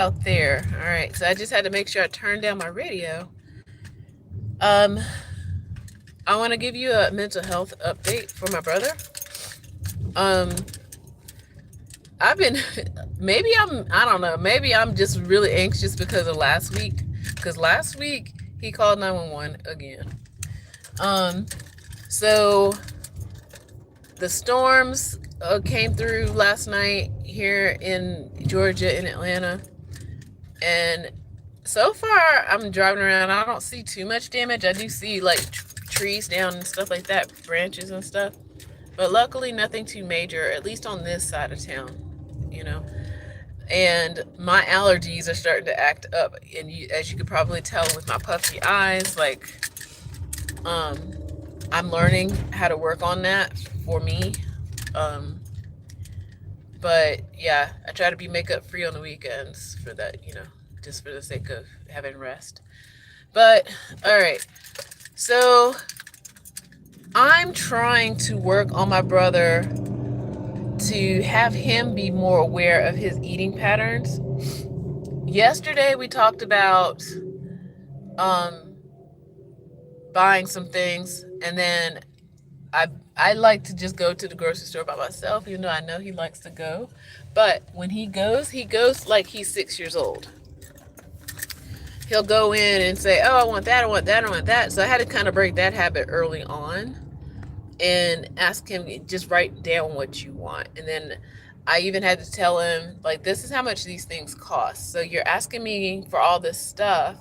out there. All right, so I just had to make sure I turned down my radio. Um, I want to give you a mental health update for my brother. Um, I've been, I don't know, maybe I'm just really anxious because of last week. Because last week he called 911 again. Um, so the storms came through last night here in Georgia, in Atlanta, and so far I'm driving around. I don't see too much damage. I do see like trees down and stuff like that, branches and stuff, but luckily nothing too major, at least on this side of town, you know. And my allergies are starting to act up, and as you could probably tell with my puffy eyes, like, um, I'm learning how to work on that for me. Um, but yeah, I try to be makeup free on the weekends for that, just for the sake of having rest. But all right, so I'm trying to work on my brother to have him be more aware of his eating patterns. Yesterday we talked about um, buying some things, and then I like to just go to the grocery store by myself, even though I know he likes to go. But when he goes like he's 6 years old. He'll go in and say, "Oh, I want that, I want that, I want that." So I had to kind of break that habit early on and ask him, just write down what you want. And then I even had to tell him, like, this is how much these things cost. So you're asking me for all this stuff,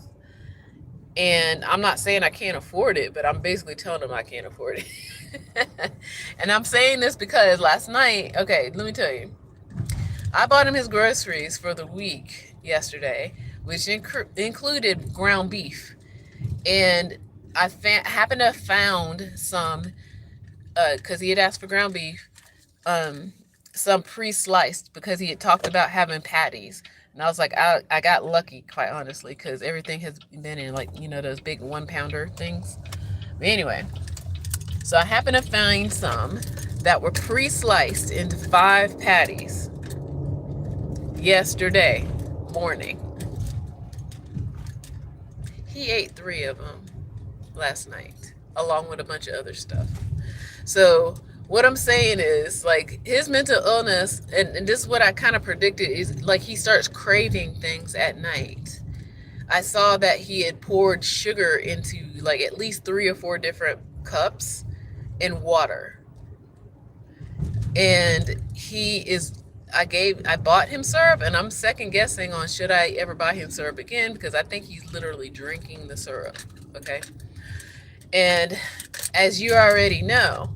and I'm not saying I can't afford it, but I'm basically telling him I can't afford it. And I'm saying this because last night, okay, let me tell you, I bought him his groceries for the week yesterday, which included ground beef. And I happened to have found some, because he had asked for ground beef, some pre-sliced, because he had talked about having patties. And I was like, I got lucky, quite honestly, because everything has been in, like, those big 1-pounder things. But anyway, so I happened to find some that were pre-sliced into 5 patties yesterday morning. He ate 3 of them last night, along with a bunch of other stuff. So what I'm saying is, like, his mental illness, and this is what I kind of predicted, is like he starts craving things at night. I saw that he had poured sugar into like at least 3 or 4 different cups in water. And I bought him syrup, and I'm second guessing on should I ever buy him syrup again, because I think he's literally drinking the syrup. Okay. And as you already know,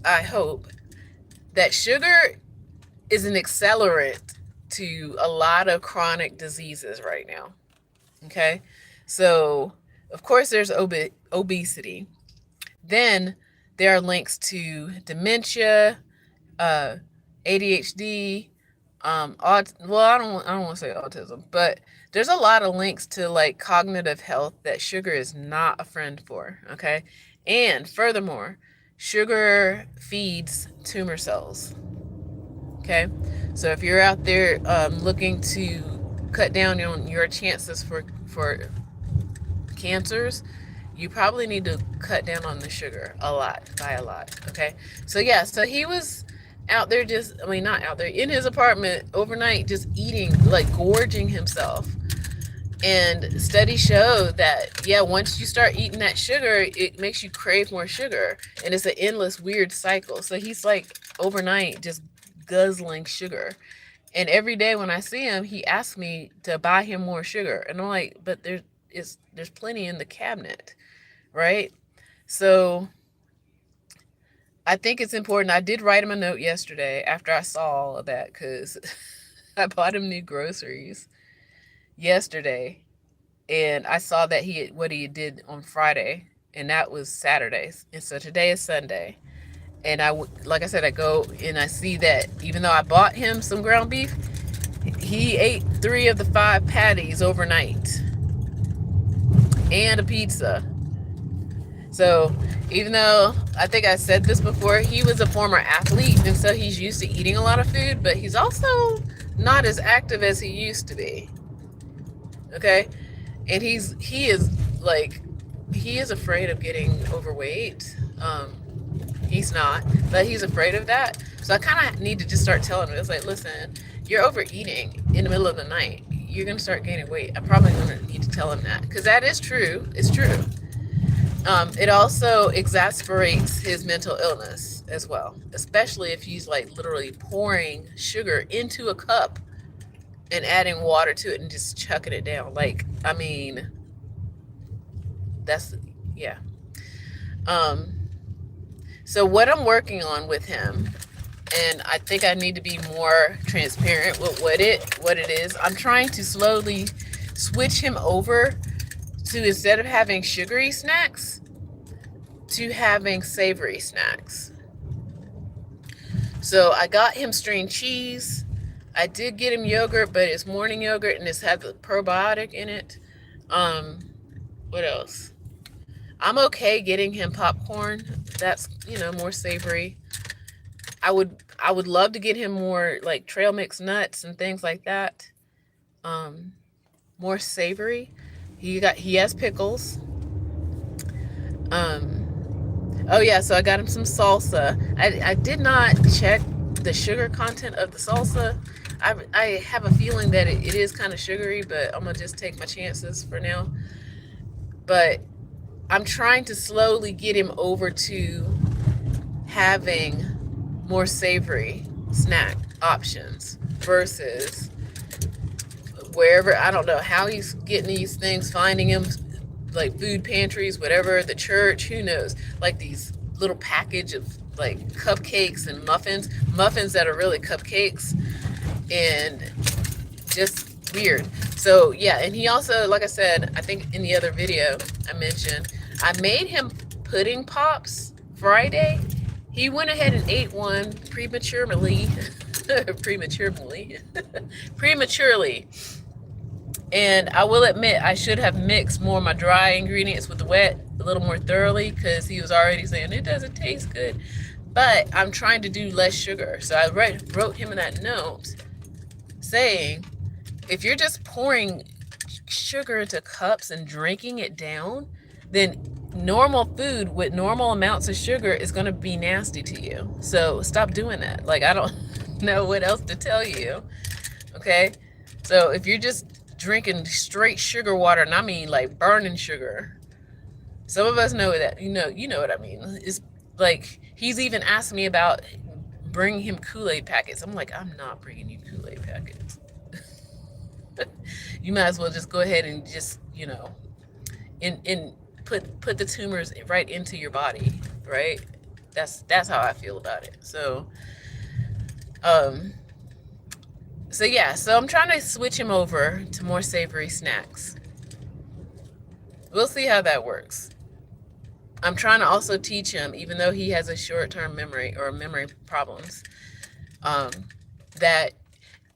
I hope, that sugar is an accelerant to a lot of chronic diseases right now. Okay. So of course there's obesity. Then there are links to dementia, ADHD, well, I don't want to say autism, but there's a lot of links to like cognitive health that sugar is not a friend for. Okay. And furthermore, sugar feeds tumor cells. Okay. So if you're out there looking to cut down on your chances for cancers, you probably need to cut down on the sugar by a lot. Okay. So yeah, so he was out there not out there, in his apartment overnight, just eating, like gorging himself. And studies show that, yeah, once you start eating that sugar, it makes you crave more sugar. And it's an endless weird cycle. So he's like overnight just guzzling sugar. And every day when I see him, he asks me to buy him more sugar. And I'm like, but there's plenty in the cabinet, right? So I think it's important. I did write him a note yesterday after I saw all of that, because I bought him new groceries yesterday, and I saw that what he did on Friday, and that was Saturday. And so today is Sunday. And like I said, I go and I see that even though I bought him some ground beef, he ate 3 of the 5 patties overnight and a pizza. So even though I think I said this before, he was a former athlete, and so he's used to eating a lot of food, but he's also not as active as he used to be. Okay? And he is afraid of getting overweight. He's not, but he's afraid of that. So I kind of need to just start telling him, it's like, listen, you're overeating in the middle of the night. You're going to start gaining weight. I'm probably going to need to tell him that, because that is true. It's true. It also exasperates his mental illness as well, especially if he's like literally pouring sugar into a cup and adding water to it and just chucking it down. Like, I mean, that's, yeah. So what I'm working on with him, and I think I need to be more transparent with what it is. I'm trying to slowly switch him over to, instead of having sugary snacks, to having savory snacks. So I got him string cheese. I did get him yogurt, but it's morning yogurt and it's had the probiotic in it. What else? I'm okay getting him popcorn. That's, more savory. I would love to get him more like trail mix nuts and things like that. More savory. He has pickles. Oh yeah, so I got him some salsa. I did not check the sugar content of the salsa. I have a feeling that it is kind of sugary, but I'm gonna just take my chances for now. But I'm trying to slowly get him over to having more savory snack options versus wherever, I don't know how he's getting these things, finding them, like food pantries, whatever, the church, who knows, like these little package of like cupcakes and muffins that are really cupcakes, and just weird. So yeah, and he also, like I said, I think in the other video I mentioned, I made him pudding pops Friday. He went ahead and ate one prematurely. And I will admit, I should have mixed more of my dry ingredients with the wet a little more thoroughly, because he was already saying it doesn't taste good. But I'm trying to do less sugar. So I wrote him in that note saying, if you're just pouring sugar into cups and drinking it down, then normal food with normal amounts of sugar is going to be nasty to you. So stop doing that. Like, I don't know what else to tell you. Okay? So if you're just drinking straight sugar water, and I mean like burning sugar, some of us know that, you know what I mean. It's like, he's even asked me about bringing him Kool-Aid packets. I'm like, I'm not bringing you Kool-Aid packets. You might as well just go ahead and just, put the tumors right into your body, right? That's how I feel about it. So yeah, so I'm trying to switch him over to more savory snacks. We'll see how that works. I'm trying to also teach him, even though he has a short-term memory or memory problems, that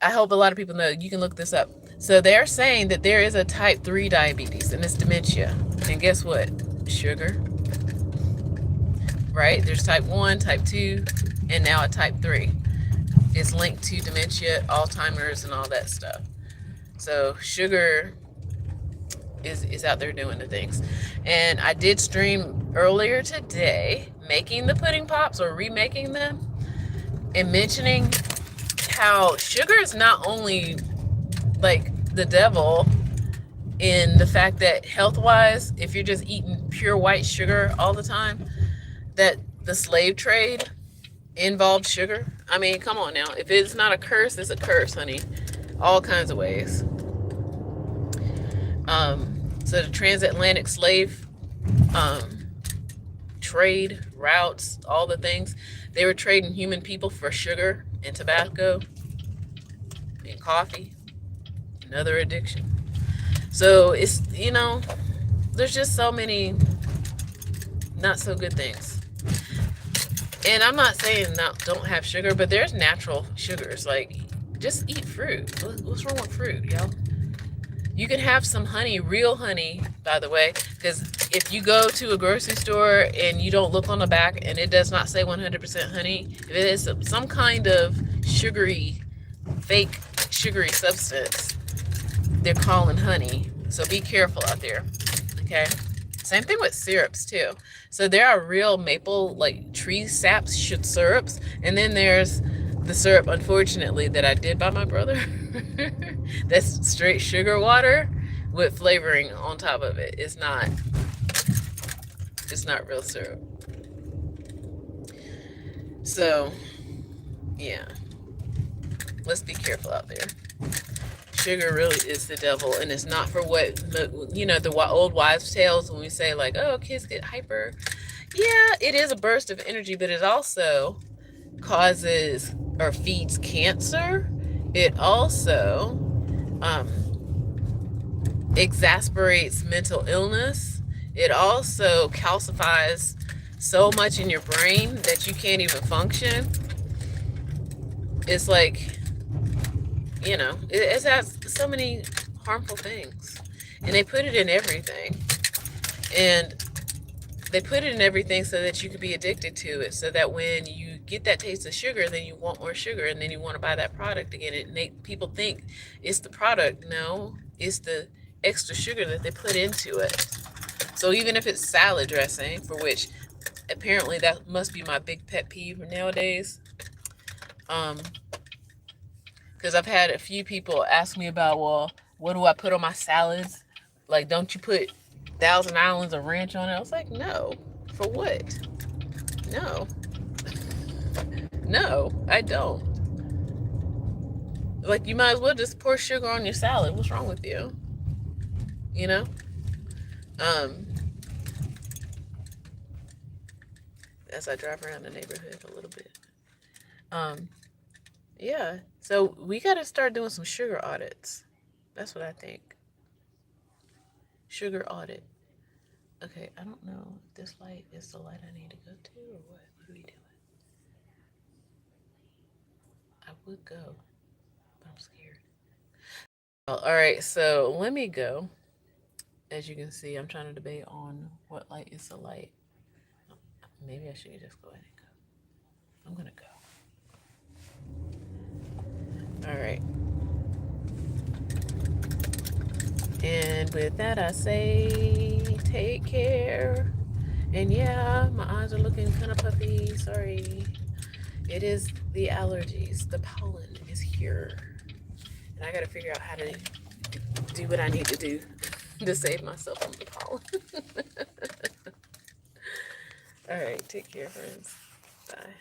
I hope a lot of people know. You can look this up. So they're saying that there is a type 3 diabetes, and it's dementia. And guess what? Sugar. Right? There's type 1, type 2, and now a type 3. It's linked to dementia, Alzheimer's, and all that stuff. So sugar is out there doing the things. And I did stream earlier today making the pudding pops, or remaking them, and mentioning how sugar is not only like the devil in the fact that health-wise, if you're just eating pure white sugar all the time, that the slave trade involved sugar. I mean, come on now. If it's not a curse, it's a curse, honey. All kinds of ways. So the transatlantic slave trade routes, all the things, they were trading human people for sugar and tobacco and coffee, another addiction. So it's, there's just so many not so good things. And I'm not saying don't have sugar, but there's natural sugars. Like, just eat fruit. What's wrong with fruit, yo? You can have some honey, real honey, by the way, because if you go to a grocery store and you don't look on the back and it does not say 100% honey, if it is some kind of sugary, fake sugary substance they're calling honey. So be careful out there. Okay. Same thing with syrups too. So there are real maple, like tree sap syrups, and then there's the syrup, unfortunately, that I did buy my brother. That's straight sugar water with flavoring on top of it. It's not real syrup. So yeah, let's be careful out there. Sugar really is the devil, and it's not for what, you know, the old wives' tales when we say like, oh, kids get hyper. Yeah, it is a burst of energy, but it also causes or feeds cancer. It also exasperates mental illness. It also calcifies so much in your brain that you can't even function. It's like, you know, it has so many harmful things, and they put it in everything. And they put it in everything so that you could be addicted to it, so that when you get that taste of sugar, then you want more sugar, and then you want to buy that product again. People think it's the product. No, it's the extra sugar that they put into it. So even if it's salad dressing, for which apparently that must be my big pet peeve nowadays, because I've had a few people ask me about, well, what do I put on my salads? Like, don't you put Thousand Islands of ranch on it? I was like, no. For what? No. No, I don't. Like, you might as well just pour sugar on your salad. What's wrong with you? You know? As I drive around the neighborhood a little bit. Yeah. So we got to start doing some sugar audits. That's what I think. Sugar audit. Okay, I don't know if this light is the light I need to go to or what. What are we doing? I would go, but I'm scared. All right, so let me go. As you can see, I'm trying to debate on what light is the light. Maybe I should just go ahead and go. I'm gonna go. All right. And with that, I say take care. And yeah, my eyes are looking kind of puffy. Sorry. It is the allergies. The pollen is here. And I got to figure out how to do what I need to do to save myself from the pollen. All right. Take care, friends. Bye.